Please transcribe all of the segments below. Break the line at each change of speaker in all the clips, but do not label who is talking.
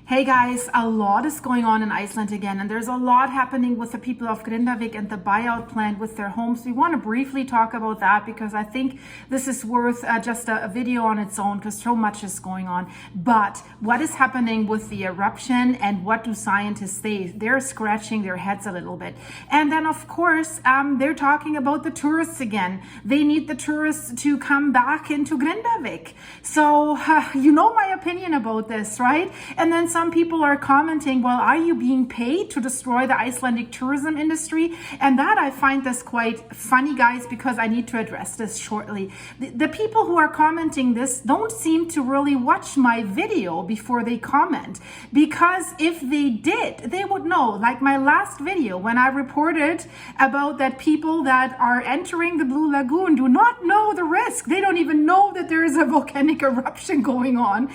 Hey guys, a lot is going on in Iceland again, and there's a lot happening with the people of Grindavik and the buyout plan with their homes. We want to briefly talk about that because I think this is worth just a video on its own because so much is going on. But what is happening with the eruption and what do scientists say? They're scratching their heads a little bit. And then of course, they're talking about the tourists again. They need the tourists to come back into Grindavik. So you know my opinion about this, right? And then some people are commenting, well, are you being paid to destroy the Icelandic tourism industry? And that I find this quite funny, guys, because I need to address this shortly. The people who are commenting this don't seem to really watch my video before they comment, because if they did, they would know, like my last video when I reported about that people that are entering the Blue Lagoon do not know the risk. They don't even know that there is a volcanic eruption going on.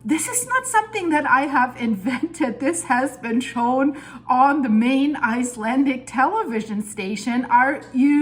This is not something that I have invented. This has been shown on the main Icelandic television station, ruv.is.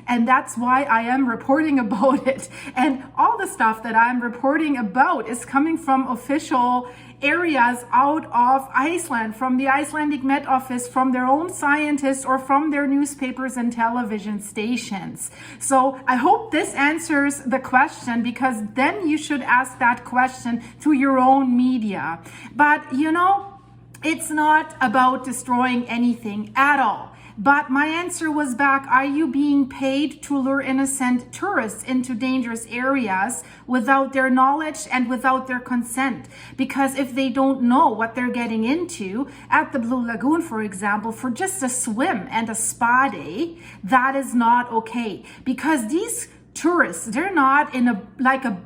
And that's why I am reporting about it. And all the stuff that I'm reporting about is coming from official areas out of Iceland, from the Icelandic MET Office, from their own scientists, or from their newspapers and television stations. So I hope this answers the question, because then you should ask that question to your own media. But you know, it's not about destroying anything at all. But my answer was back, are you being paid to lure innocent tourists into dangerous areas without their knowledge and without their consent? Because if they don't know what they're getting into at the Blue Lagoon, for example, for just a swim and a spa day, that is not okay. Because these tourists, they're not in a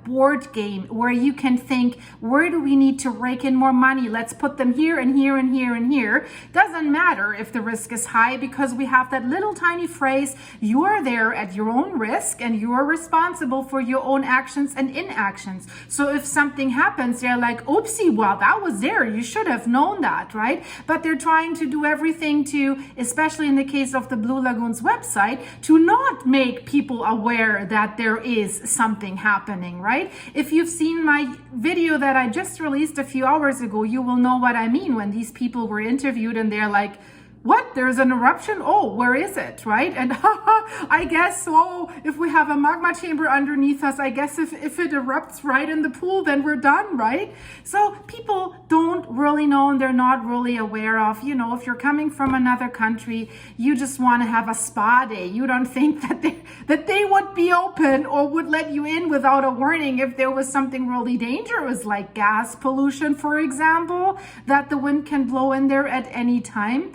board game where you can think, where do we need to rake in more money? Let's put them here and here and here and here. Doesn't matter if the risk is high, because we have that little tiny phrase, you are there at your own risk and you are responsible for your own actions and inactions. So if something happens, they're like, oopsie, well, that was there. You should have known that, right? But they're trying to do everything to, especially in the case of the Blue Lagoon's website, to not make people aware that there is something happening, right? If you've seen my video that I just released a few hours ago, you will know what I mean when these people were interviewed and they're like, what? There's an eruption? Oh, where is it? Right? And I guess, oh, if we have a magma chamber underneath us, I guess if it erupts right in the pool, then we're done, right? So people don't really know, and they're not really aware of, you know, if you're coming from another country, you just want to have a spa day. You don't think that they would be open or would let you in without a warning if there was something really dangerous, like gas pollution, for example, that the wind can blow in there at any time.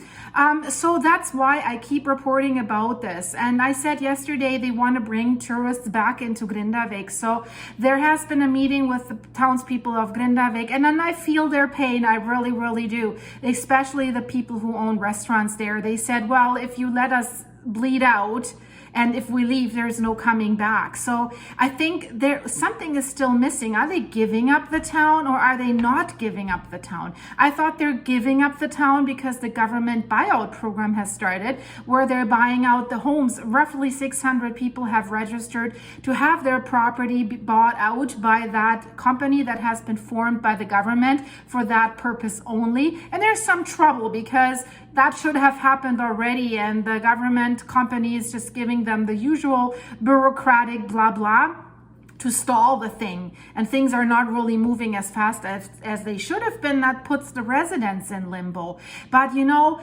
So that's why I keep reporting about this. And I said yesterday they want to bring tourists back into Grindavik. So there has been a meeting with the townspeople of Grindavik, and then I feel their pain. I really, really do. Especially the people who own restaurants there. They said, well, if you let us bleed out, and if we leave, there's no coming back. So I think something is still missing. Are they giving up the town, or are they not giving up the town? I thought they're giving up the town because the government buyout program has started, where they're buying out the homes. Roughly 600 people have registered to have their property bought out by that company that has been formed by the government for that purpose only. And there's some trouble because that should have happened already, and the government company is just giving them the usual bureaucratic blah blah to stall the thing, and things are not really moving as fast as they should have been. That puts the residents in limbo. But you know,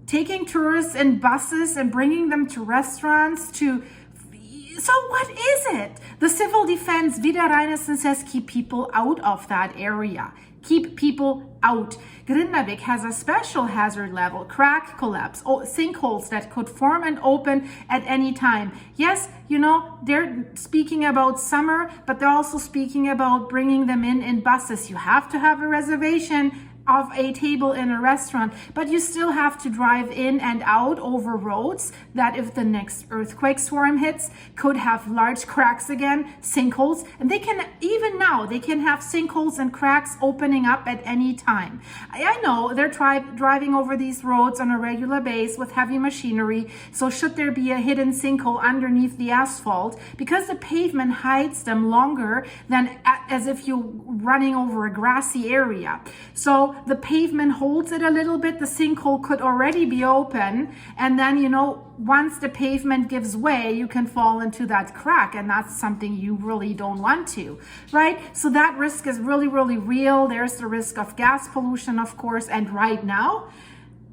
taking tourists in buses and bringing them to restaurants so what is it? The civil defense, Vidar Reinesen, says keep people out of that area. Keep people out. Grindavik has a special hazard level, crack collapse, sinkholes that could form and open at any time. Yes, you know, they're speaking about summer, but they're also speaking about bringing them in buses. You have to have a reservation of a table in a restaurant, but you still have to drive in and out over roads that, if the next earthquake swarm hits, could have large cracks again, sinkholes, and they can, even now, they can have sinkholes and cracks opening up at any time. I know they're driving over these roads on a regular basis with heavy machinery, so should there be a hidden sinkhole underneath the asphalt, because the pavement hides them longer than as if you're running over a grassy area. So the pavement holds it a little bit. The sinkhole could already be open, and then, you know, once the pavement gives way, you can fall into that crack, and that's something you really don't want to, right? So that risk is really, really real. There's the risk of gas pollution, of course, and right now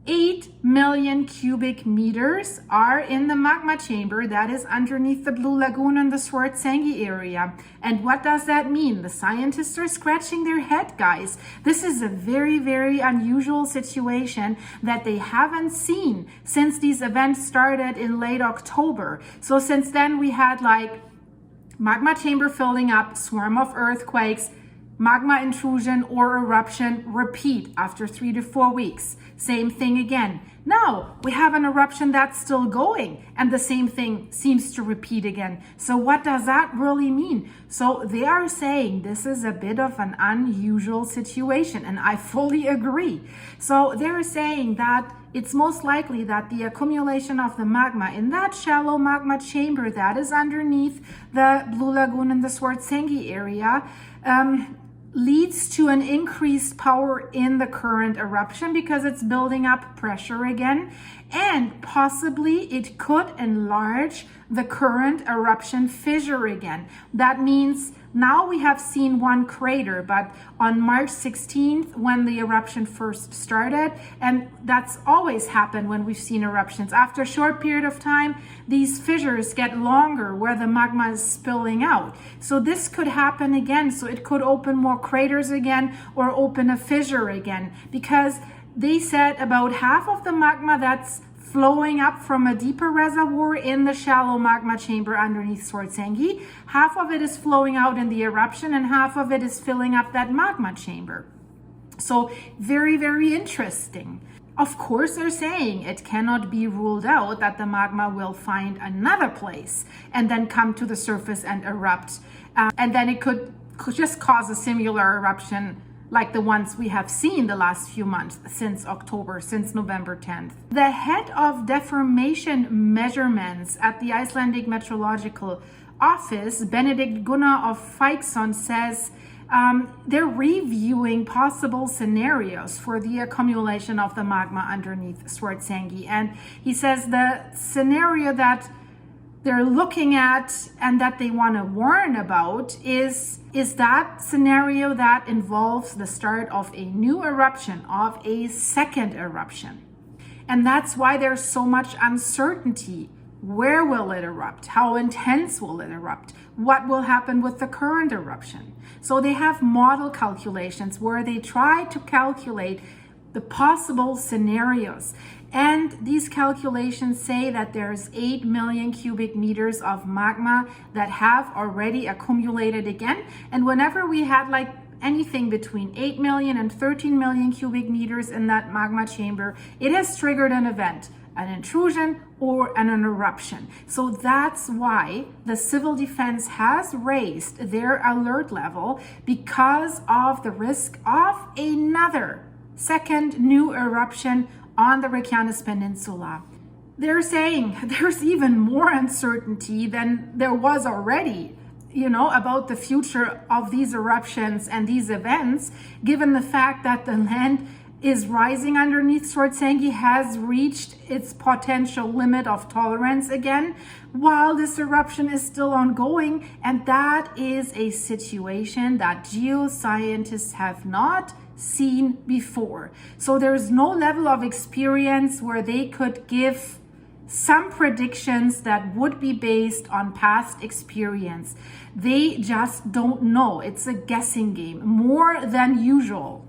8 million cubic meters are in the magma chamber that is underneath the Blue Lagoon and the Swartsengi area. And what does that mean? The scientists are scratching their head, guys. This is a very, very unusual situation that they haven't seen since these events started in late October. So since then we had like magma chamber filling up, swarm of earthquakes, magma intrusion or eruption, repeat after 3 to 4 weeks. Same thing again. Now we have an eruption that's still going, and the same thing seems to repeat again. So what does that really mean? So they are saying this is a bit of an unusual situation, and I fully agree. So they're saying that it's most likely that the accumulation of the magma in that shallow magma chamber that is underneath the Blue Lagoon and the Swartsengi area leads to an increased power in the current eruption because it's building up pressure again, and possibly it could enlarge the current eruption fissure again. That means now we have seen one crater, but on March 16th, when the eruption first started, and that's always happened when we've seen eruptions, after a short period of time, these fissures get longer where the magma is spilling out. So this could happen again. So it could open more craters again or open a fissure again, because they said about half of the magma that's flowing up from a deeper reservoir in the shallow magma chamber underneath Swartsengi, half of it is flowing out in the eruption and half of it is filling up that magma chamber. So very, very interesting. Of course, they're saying it cannot be ruled out that the magma will find another place and then come to the surface and erupt. And then it could just cause a similar eruption like the ones we have seen the last few months since October, since November 10th. The head of deformation measurements at the Icelandic Meteorological Office, Benedict Gunnar of Feiksson, says they're reviewing possible scenarios for the accumulation of the magma underneath Swartsengi. And he says the scenario that they're looking at and that they want to warn about is that scenario that involves the start of a new eruption, of a second eruption. And that's why there's so much uncertainty. Where will it erupt? How intense will it erupt? What will happen with the current eruption? So they have model calculations where they try to calculate the possible scenarios. And these calculations say that there's 8 million cubic meters of magma that have already accumulated again. And whenever we had like anything between 8 million and 13 million cubic meters in that magma chamber, it has triggered an event, an intrusion or an eruption. So that's why the civil defense has raised their alert level, because of the risk of another second new eruption on the Reykjanes Peninsula. They're saying there's even more uncertainty than there was already, about the future of these eruptions and these events, given the fact that the land is rising underneath Swartsengi, has reached its potential limit of tolerance again, while this eruption is still ongoing. And that is a situation that geoscientists have not seen before. So there's no level of experience where they could give some predictions that would be based on past experience. They just don't know. It's a guessing game, more than usual.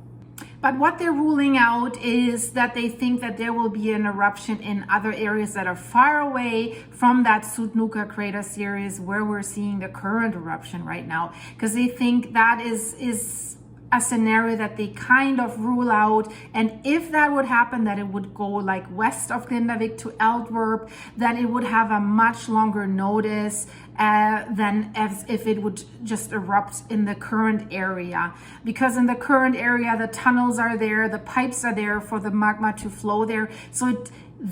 But what they're ruling out is that they think that there will be an eruption in other areas that are far away from that Sutnuka crater series where we're seeing the current eruption right now, because they think that is a scenario that they kind of rule out. And if that would happen, that it would go like west of Grindavik to Antwerp, that it would have a much longer notice than as if it would just erupt in the current area. Because in the current area, the tunnels are there, the pipes are there for the magma to flow there. So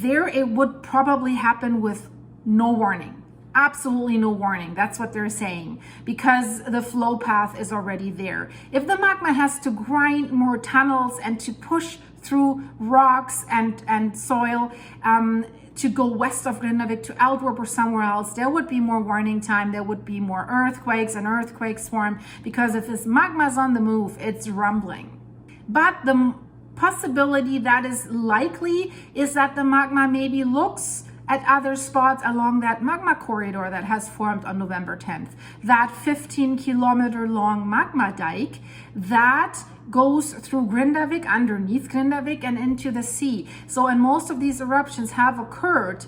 it would probably happen with no warning. Absolutely no warning. That's what they're saying, because the flow path is already there. If the magma has to grind more tunnels and to push through rocks and soil to go west of Grindavik to Antwerp or somewhere else, there would be more warning time. There would be more earthquakes and earthquakes form, because if this magma is on the move, it's rumbling. But the possibility that is likely is that the magma maybe looks at other spots along that magma corridor that has formed on November 10th. That 15-kilometer long magma dike that goes through Grindavik, underneath Grindavik, and into the sea. So, and most of these eruptions have occurred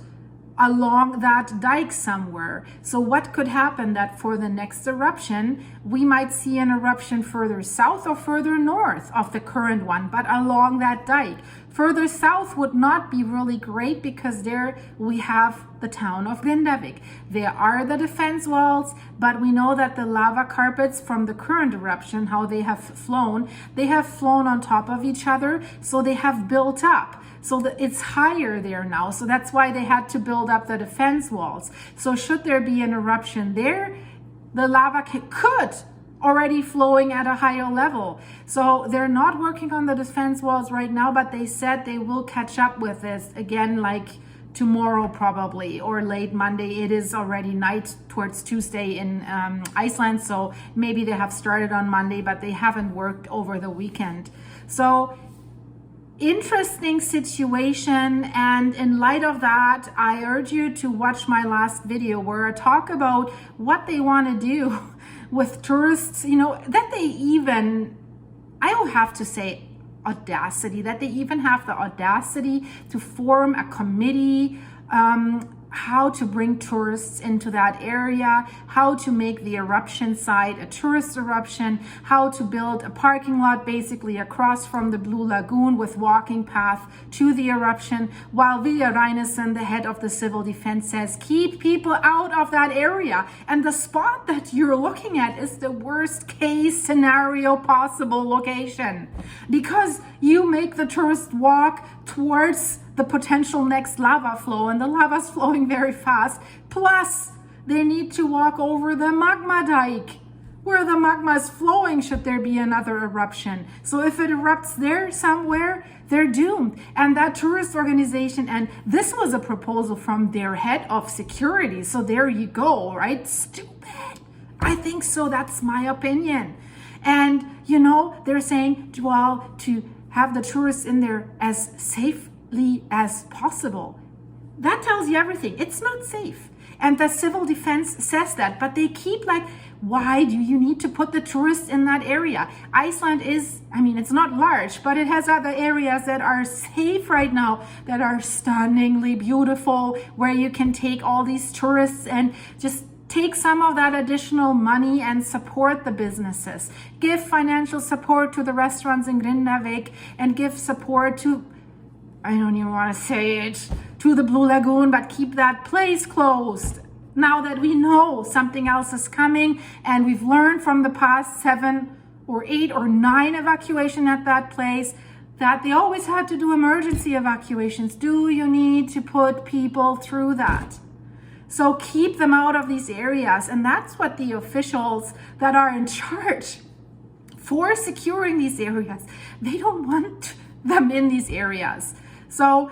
along that dike somewhere. So what could happen that for the next eruption, we might see an eruption further south or further north of the current one, but along that dike. Further south would not be really great, because there we have the town of Grindavik. There are the defense walls, but we know that the lava carpets from the current eruption, how they have flown on top of each other, so they have built up. So that it's higher there now. So that's why they had to build up the defense walls. So should there be an eruption there, the lava could already flowing at a higher level. So they're not working on the defense walls right now, but they said they will catch up with this again, like tomorrow probably, or late Monday. It is already night towards Tuesday in Iceland. So maybe they have started on Monday, but they haven't worked over the weekend. So interesting situation, and in light of that, I urge you to watch my last video where I talk about what they want to do with tourists, that they even, I will have to say audacity, that they even have the audacity to form a committee, how to bring tourists into that area, how to make the eruption site a tourist eruption, how to build a parking lot basically across from the Blue Lagoon with walking path to the eruption, while Vilja Reinesen, the head of the civil defense, says keep people out of that area. And the spot that you're looking at is the worst case scenario possible location, because you make the tourist walk towards the potential next lava flow, and the lava's flowing very fast. Plus, they need to walk over the magma dike where the magma is flowing should there be another eruption. So if it erupts there somewhere, they're doomed. And that tourist organization, and this was a proposal from their head of security. So there you go, right? Stupid. I think so. That's my opinion. And, they're saying, well, to have the tourists in there as safely as possible. That tells you everything. It's not safe. And the civil defense says that, but they keep why do you need to put the tourists in that area? Iceland is, it's not large, but it has other areas that are safe right now, that are stunningly beautiful, where you can take all these tourists and just take some of that additional money and support the businesses. Give financial support to the restaurants in Grindavik, and give support to, I don't even want to say it, to the Blue Lagoon, but keep that place closed. Now that we know something else is coming, and we've learned from the past 7 or 8 or 9 evacuation at that place, that they always had to do emergency evacuations. Do you need to put people through that? So keep them out of these areas. And that's what the officials that are in charge for securing these areas, they don't want them in these areas. So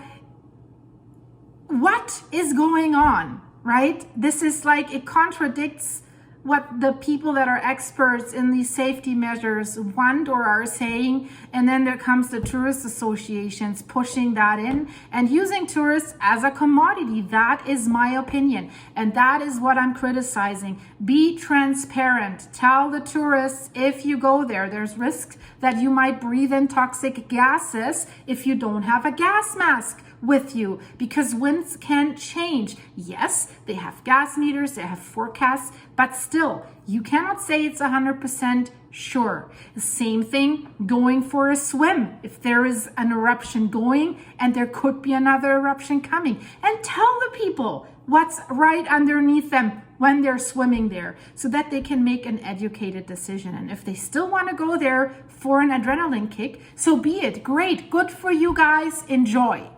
what is going on, right? This is it contradicts what the people that are experts in these safety measures want or are saying. And then there comes the tourist associations pushing that in and using tourists as a commodity. That is my opinion. And that is what I'm criticizing. Be transparent. Tell the tourists, if you go there, there's risk that you might breathe in toxic gases if you don't have a gas mask. with you because winds can change. Yes, they have gas meters, they have forecasts, but still, you cannot say it's 100% sure. The same thing going for a swim. If there is an eruption going and there could be another eruption coming, and tell the people what's right underneath them when they're swimming there so that they can make an educated decision. And if they still want to go there for an adrenaline kick, so be it. Great, good for you guys, enjoy.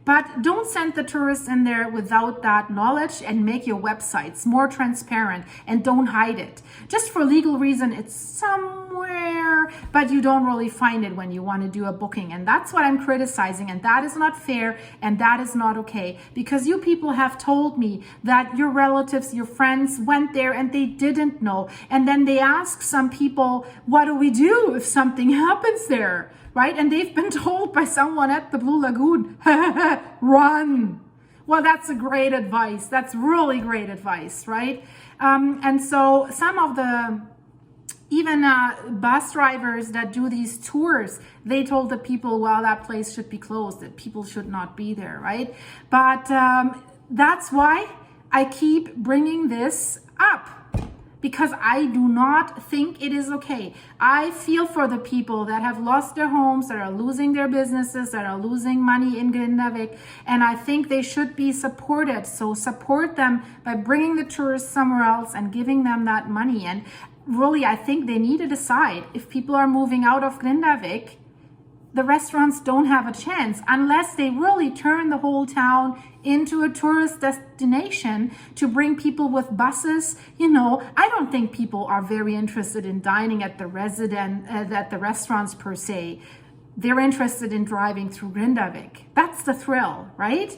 But don't send the tourists in there without that knowledge, and make your websites more transparent and don't hide it. Just for legal reason, it's somewhere, but you don't really find it when you want to do a booking. And that's what I'm criticizing, and that is not fair, and that is not okay, because you people have told me that your relatives, your friends went there and they didn't know. And then they ask some people, what do we do if something happens there? Right? And they've been told by someone at the Blue Lagoon, run. Well, that's a great advice. That's really great advice, right? And so some of the even bus drivers that do these tours, they told the people, well, that place should be closed, that people should not be there, right? But that's why I keep bringing this up, because I do not think it is okay. I feel for the people that have lost their homes, that are losing their businesses, that are losing money in Grindavik, and I think they should be supported. So support them by bringing the tourists somewhere else and giving them that money. And really, I think they need to decide if people are moving out of Grindavik, the restaurants don't have a chance unless they really turn the whole town into a tourist destination to bring people with buses. You know, I don't think people are very interested in dining at the restaurants per se. They're interested in driving through Grindavik. That's the thrill, right?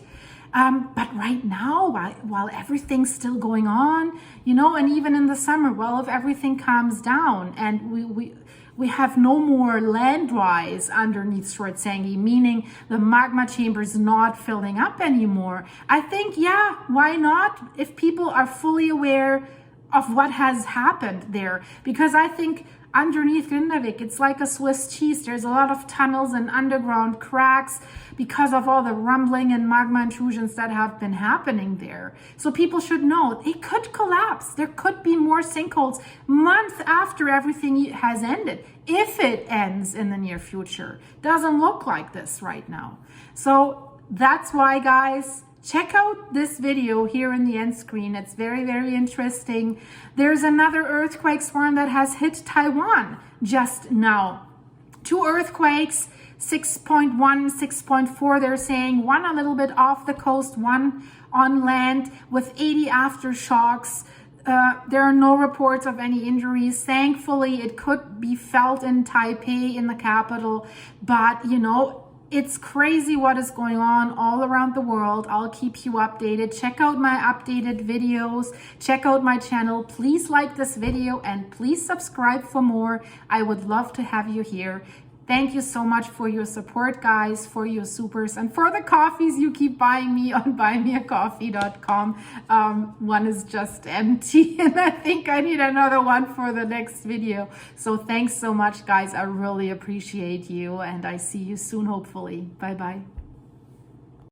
But right now, while everything's still going on, you know, and even in the summer, well, if everything calms down and we have no more land rise underneath Swartsengi, meaning the magma chamber is not filling up anymore, I think, yeah, why not? If people are fully aware of what has happened there, because I think underneath Grindavik, it's like a Swiss cheese. There's a lot of tunnels and underground cracks because of all the rumbling and magma intrusions that have been happening there. So people should know it could collapse. There could be more sinkholes months after everything has ended, if it ends in the near future. Doesn't look like this right now. So that's why, guys, check out this video here in the end screen. It's very, very interesting. There's another earthquake swarm that has hit Taiwan just now. 2 earthquakes, 6.1, 6.4, they're saying. One a little bit off the coast, one on land with 80 aftershocks. There are no reports of any injuries. Thankfully, it could be felt in Taipei, in the capital, but you know, it's crazy what is going on all around the world. I'll keep you updated. Check out my updated videos. Check out my channel. Please like this video and please subscribe for more. I would love to have you here. Thank you so much for your support, guys, for your supers, and for the coffees you keep buying me on buymeacoffee.com. One is just empty, and I think I need another one for the next video. So thanks so much, guys. I really appreciate you, and I see you soon, hopefully. Bye-bye.